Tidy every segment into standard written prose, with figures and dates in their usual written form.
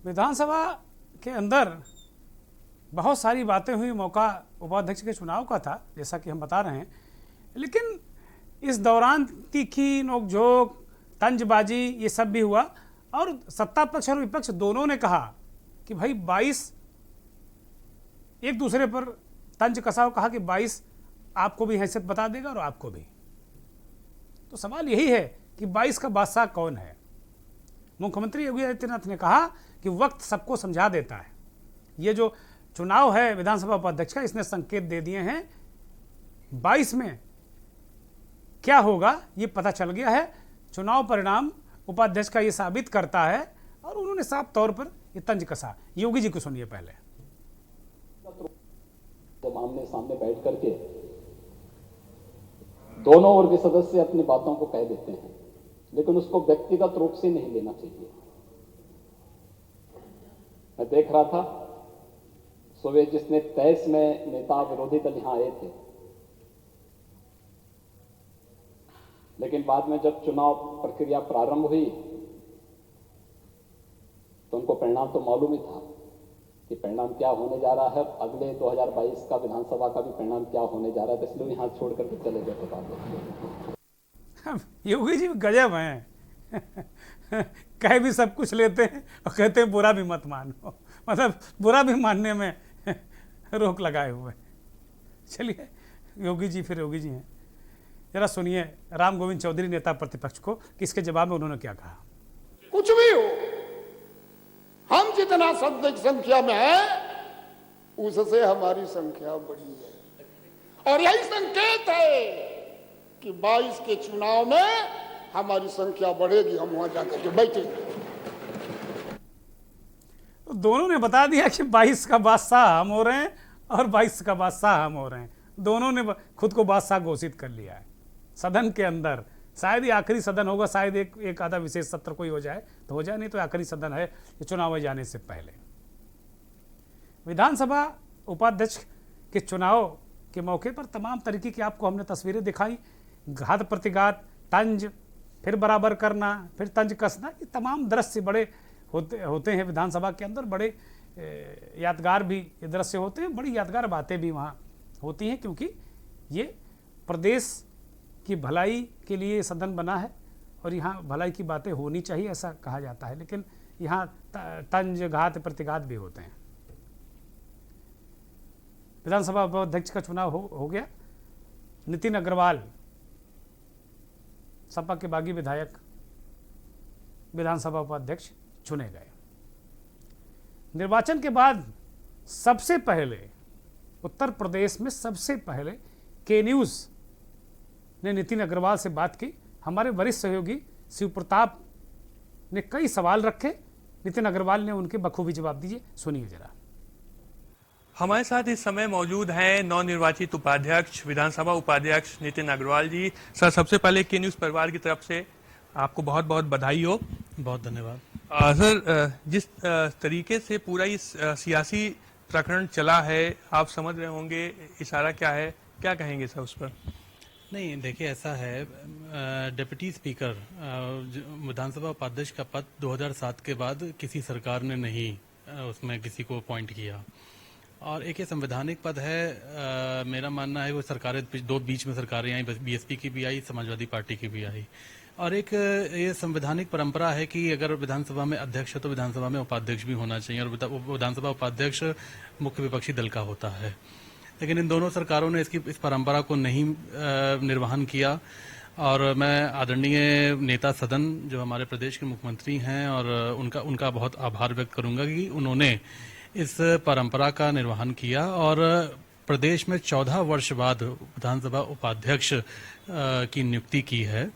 विधानसभा के अंदर बहुत सारी बातें हुई। मौका उपाध्यक्ष के चुनाव का था, जैसा कि हम बता रहे हैं, लेकिन इस दौरान तीखी नोकझोंक, तंजबाजी, ये सब भी हुआ और सत्ता पक्ष और विपक्ष दोनों ने कहा कि भाई 22 एक दूसरे पर तंज कसा और कहा कि 22 आपको भी हैसियत बता देगा और आपको भी। तो सवाल यही है कि 22 का बादशाह कौन है। मुख्यमंत्री योगी आदित्यनाथ ने कहा कि वक्त सबको समझा देता है। ये जो चुनाव है विधानसभा उपाध्यक्ष का, इसने संकेत दे दिए हैं 22 में क्या होगा ये पता चल गया है। चुनाव परिणाम उपाध्यक्ष का ये साबित करता है और उन्होंने साफ तौर पर ये तंज कसा। योगी जी को सुनिए पहले। जब आमने सामने बैठ करके दोनों ओर के सदस्य अपनी बातों को कह देते हैं, लेकिन उसको व्यक्तिगत रूप से नहीं लेना चाहिए। मैं देख रहा था सुबह जिसने 23 में नेता विरोधी दल यहां आए थे, लेकिन बाद में जब चुनाव प्रक्रिया प्रारंभ हुई तो उनको परिणाम तो मालूम ही था कि परिणाम क्या होने जा रहा है। अगले 2022 का विधानसभा का भी परिणाम क्या होने जा रहा है, तो इसलिए यहाँ छोड़ करके चले गए थे। योगी जी गजब हैं कह भी सब कुछ लेते हैं और कहते हैं बुरा भी मत मानो, मतलब बुरा भी मानने में रोक लगाए हुए। चलिए योगी जी फिर योगी जी हैं, जरा सुनिए राम गोविंद चौधरी नेता प्रतिपक्ष को, किसके जवाब में उन्होंने क्या कहा। कुछ भी हो, हम जितना संख्या में है उससे हमारी संख्या बड़ी है और यही संकेत है कि 22 के चुनाव में हमारी संख्या बढ़ेगी, हम वहां जाकर के बैठेंगे। तो दोनों ने बता दिया कि 22 का बादशाह हम हो रहे हैं और 22 का बादशाह हम हो रहे हैं। दोनों ने खुद को बादशाह घोषित कर लिया है सदन के अंदर। शायद ये आखिरी सदन होगा, शायद एक आधा विशेष सत्र कोई हो जाए तो हो जाए, नहीं तो आखिरी सदन है चुनाव में जाने से पहले। विधानसभा उपाध्यक्ष के चुनाव के मौके पर तमाम तरीके की आपको हमने तस्वीरें दिखाई। घात प्रतिघात, तंज, फिर बराबर करना, फिर तंज कसना, ये तमाम दृश्य बड़े होते हैं विधानसभा के अंदर। बड़े यादगार भी ये दृश्य होते हैं, बड़ी यादगार बातें भी वहाँ होती हैं, क्योंकि ये प्रदेश की भलाई के लिए सदन बना है और यहाँ भलाई की बातें होनी चाहिए ऐसा कहा जाता है, लेकिन यहाँ तंज, घात, प्रतिघात भी होते हैं। विधानसभा उपाध्यक्ष का चुनाव हो गया। नितिन अग्रवाल सपा के बागी विधायक विधानसभा उपाध्यक्ष चुने गए। निर्वाचन के बाद सबसे पहले उत्तर प्रदेश में सबसे पहले के न्यूज़ ने नितिन अग्रवाल से बात की। हमारे वरिष्ठ सहयोगी शिव प्रताप ने कई सवाल रखे, नितिन अग्रवाल ने उनके बखूबी जवाब दिए। सुनिए जरा। हमारे साथ इस समय मौजूद हैं नवनिर्वाचित उपाध्यक्ष, विधानसभा उपाध्यक्ष नितिन अग्रवाल जी। सर, सबसे पहले के न्यूज़ परिवार की तरफ से आपको बहुत बहुत बधाई हो। बहुत धन्यवाद। सर, जिस तरीके से पूरा इस सियासी प्रकरण चला है, आप समझ रहे होंगे इशारा क्या है, क्या कहेंगे सर उस पर? नहीं, देखिए ऐसा है, डिप्टी स्पीकर विधानसभा उपाध्यक्ष का पद 2007 के बाद किसी सरकार ने नहीं उसमें किसी को अपॉइंट किया और एक ये संवैधानिक पद है। मेरा मानना है वो सरकारें दो बीच में सरकारें आई, बीएसपी की भी आई, समाजवादी पार्टी की भी आई, और एक ये संवैधानिक परंपरा है कि अगर विधानसभा में अध्यक्ष है तो विधानसभा में उपाध्यक्ष भी होना चाहिए और विधानसभा उपाध्यक्ष मुख्य विपक्षी दल का होता है। लेकिन इन दोनों सरकारों ने इस परंपरा को नहीं निर्वहन किया और मैं आदरणीय नेता सदन जो हमारे प्रदेश के मुख्यमंत्री हैं और उनका बहुत आभार व्यक्त करूंगा कि उन्होंने इस परंपरा का निर्वहन किया और प्रदेश में 14 वर्ष बाद विधानसभा उपाध्यक्ष की नियुक्ति की है।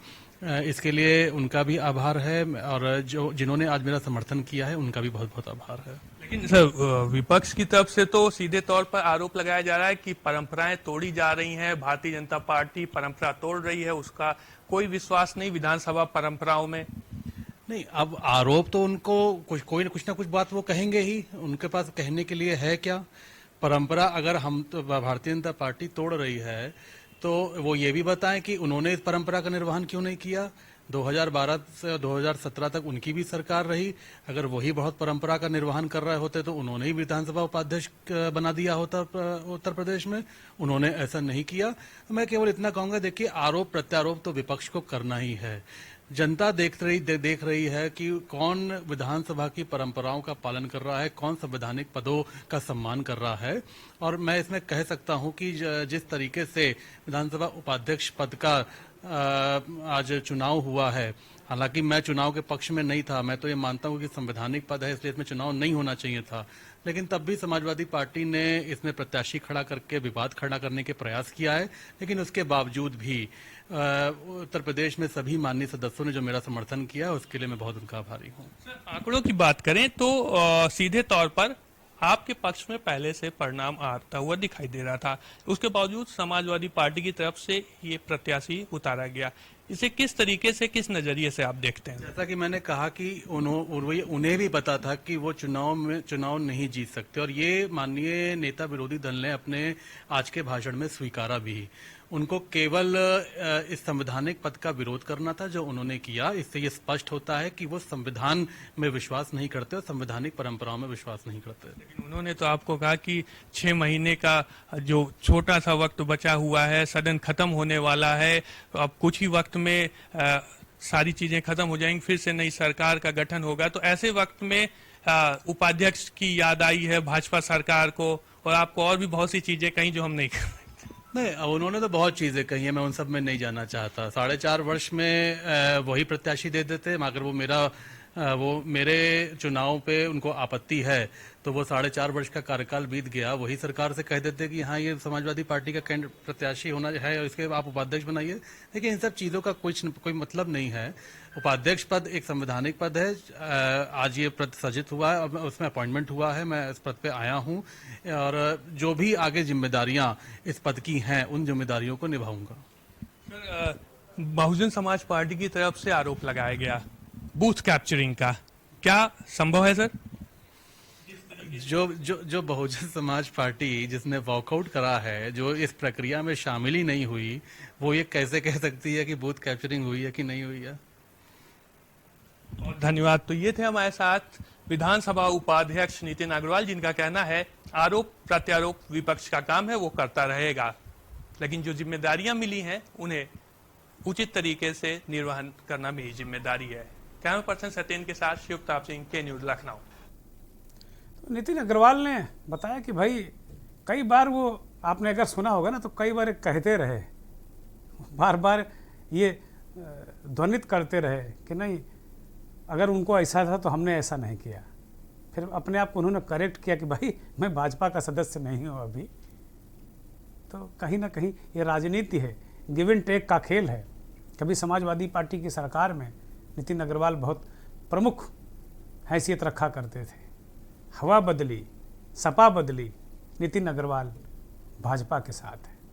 इसके लिए उनका भी आभार है और जिन्होंने आज मेरा समर्थन किया है उनका भी बहुत बहुत आभार है। लेकिन सर, विपक्ष की तरफ से तो सीधे तौर पर आरोप लगाया जा रहा है कि परंपराएं तोड़ी जा रही हैं, भारतीय जनता पार्टी परंपरा तोड़ रही है, उसका कोई विश्वास नहीं विधानसभा परंपराओं में। नहीं, अब आरोप तो उनको कुछ ना कुछ बात वो कहेंगे ही, उनके पास कहने के लिए है क्या। परंपरा अगर हम तो भारतीय जनता पार्टी तोड़ रही है तो वो ये भी बताएं कि उन्होंने इस परंपरा का निर्वहन क्यों नहीं किया। 2012 से 2017 तक उनकी भी सरकार रही। अगर वही बहुत परंपरा का निर्वहन कर रहे होते तो उन्होंने ही विधानसभा उपाध्यक्ष बना दिया होता उत्तर प्रदेश में। उन्होंने ऐसा नहीं किया। मैं केवल इतना कहूंगा, देखिए, आरोप प्रत्यारोप तो विपक्ष को करना ही है। जनता देख रही है कि कौन विधानसभा की परंपराओं का पालन कर रहा है, कौन संवैधानिक पदों का सम्मान कर रहा है। और मैं इसमें कह सकता हूं कि जिस तरीके से विधानसभा उपाध्यक्ष पद का आज चुनाव हुआ है, हालांकि मैं चुनाव के पक्ष में नहीं था, मैं तो ये मानता हूं कि संवैधानिक पद है इसलिए इसमें चुनाव नहीं होना चाहिए था, लेकिन तब भी समाजवादी पार्टी ने इसमें प्रत्याशी खड़ा करके विवाद खड़ा करने के प्रयास किया है। लेकिन उसके बावजूद भी उत्तर प्रदेश में सभी माननीय सदस्यों ने जो मेरा समर्थन किया, उसके लिए मैं बहुत उनका आभारी हूँ। आंकड़ों की बात करें तो सीधे तौर पर आपके पक्ष में पहले से परिणाम आता हुआ दिखाई दे रहा था, उसके बावजूद समाजवादी पार्टी की तरफ से ये प्रत्याशी उतारा गया। इसे किस तरीके से, किस नजरिए से आप देखते हैं? जैसा कि मैंने कहा कि उन्हें भी पता था कि वो चुनाव नहीं जीत सकते, और ये माननीय नेता विरोधी दल ने अपने आज के भाषण में स्वीकारा भी। उनको केवल इस संवैधानिक पद का विरोध करना था जो उन्होंने किया। इससे ये स्पष्ट होता है कि वो संविधान में विश्वास नहीं करते और संवैधानिक परंपराओं में विश्वास नहीं करते। लेकिन उन्होंने तो आपको कहा कि 6 महीने का जो छोटा सा वक्त बचा हुआ है, सदन खत्म होने वाला है, अब कुछ ही वक्त में सारी चीजें खत्म हो जाएंगी, फिर से नई सरकार का गठन होगा। तो ऐसे वक्त में उपाध्यक्ष की याद आई है भाजपा सरकार को, और आपको और भी बहुत सी चीजें कहीं जो हम नहीं कर नहीं, उन्होंने तो बहुत चीजें कही है, मैं उन सब में नहीं जाना चाहता। 4.5 वर्ष में वही प्रत्याशी दे देते, मगर वो मेरे चुनाव पे उनको आपत्ति है तो वो 4.5 वर्ष का कार्यकाल बीत गया, वही सरकार से कह देते कि हाँ ये समाजवादी पार्टी का प्रत्याशी होना है और इसके आप उपाध्यक्ष बनाइए। लेकिन इन सब चीजों का कोई मतलब नहीं है। उपाध्यक्ष पद एक संवैधानिक पद है। आज ये पद सृजित हुआ है और उसमें अपॉइंटमेंट हुआ है, मैं इस पद पे आया हूँ और जो भी आगे जिम्मेदारियां इस पद की हैं उन जिम्मेदारियों को निभाऊंगा। सर, बहुजन समाज पार्टी की तरफ से आरोप लगाया गया बूथ कैप्चरिंग का, क्या संभव है सर? जो बहुजन समाज पार्टी जिसने वॉकआउट करा है, जो इस प्रक्रिया में शामिल ही नहीं हुई, वो ये कैसे कह सकती है कि बूथ कैप्चरिंग हुई है कि नहीं हुई है? और धन्यवाद। तो ये थे हमारे साथ विधानसभा उपाध्यक्ष नितिन अग्रवाल, जिनका कहना है आरोप प्रत्यारोप विपक्ष का काम है, वो करता रहेगा, लेकिन जो जिम्मेदारियां मिली हैं उन्हें उचित तरीके से निर्वहन करना मेरी जिम्मेदारी है। कैमरा पर्सन सत्येन के साथ शिवताप सिंह, के न्यूज, लखनऊ। तो नितिन अग्रवाल ने बताया कि भाई कई बार वो, आपने अगर सुना होगा ना, तो कई बार कहते रहे, बार बार ये ध्वनित करते रहे कि नहीं, अगर उनको ऐसा था तो हमने ऐसा नहीं किया। फिर अपने आप को उन्होंने करेक्ट किया कि भाई मैं भाजपा का सदस्य नहीं हूँ अभी। तो कहीं ना कहीं ये राजनीति है, गिव एंड टेक का खेल है। कभी समाजवादी पार्टी की सरकार में नितिन अग्रवाल बहुत प्रमुख हैसियत रखा करते थे। हवा बदली, सपा बदली, नितिन अग्रवाल भाजपा के साथ है।